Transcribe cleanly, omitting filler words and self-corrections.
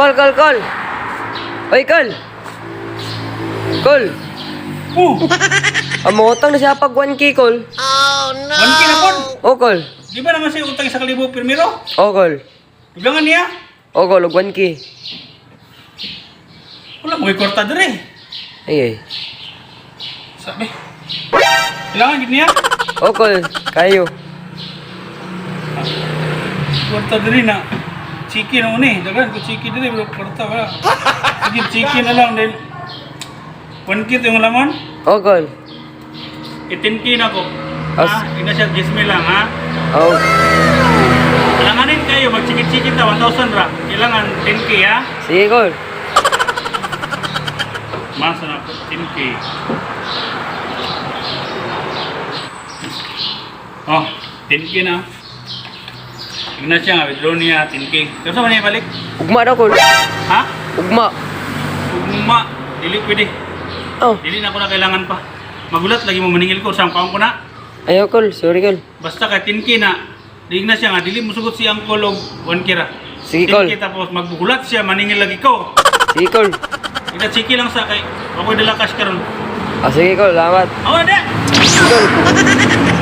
Call. Oy, call. Call. Amotang na siya pag 1K, call. 1K na po. Oh, call. Di ba naman siya utang 1,000 pirmiro? Oh, call. Tugangan niya. Oh, call. 1K. Wala mo ikorta dire. Ay. Sabi. Kailangan gid niya. Oh, call. Kayo. Korta dire na. Chiki na ni. Dagan ko chiki dire bro korta wala. Sige chiki na lang din. 1K to yung laman. Oh, call. 10K na ko. As- Ha? Ina siya 10,000 lang ha. Oh. Kailanganin kayo magchikit-chikit na 1,000 ra. Kailangan 10K ha. Sige, call. Masa na po 10K. Oh, 10K na. Tignan siya nga, withdraw niya 10K. Pero saan ba niya balik? Ugma daw, call. Ha? Ugma. Ugma. Dili pwede. Oh. Dili na ako na kailangan pa. Magulat lagi mo maningil ko. Saan kaon ko na? Ayaw, call. Sorry, call. Basta ka 10K na. Tignan siya nga, dili mo sugot si Uncle og 1K ra. Sige, call. 10K tapos magbugulat siya, maningil lagi ko. Sige, call. Ika-chiki lang sa kay. Ako'y dala cash karon. Ah, sige, call. Salamat. Ako na, Call.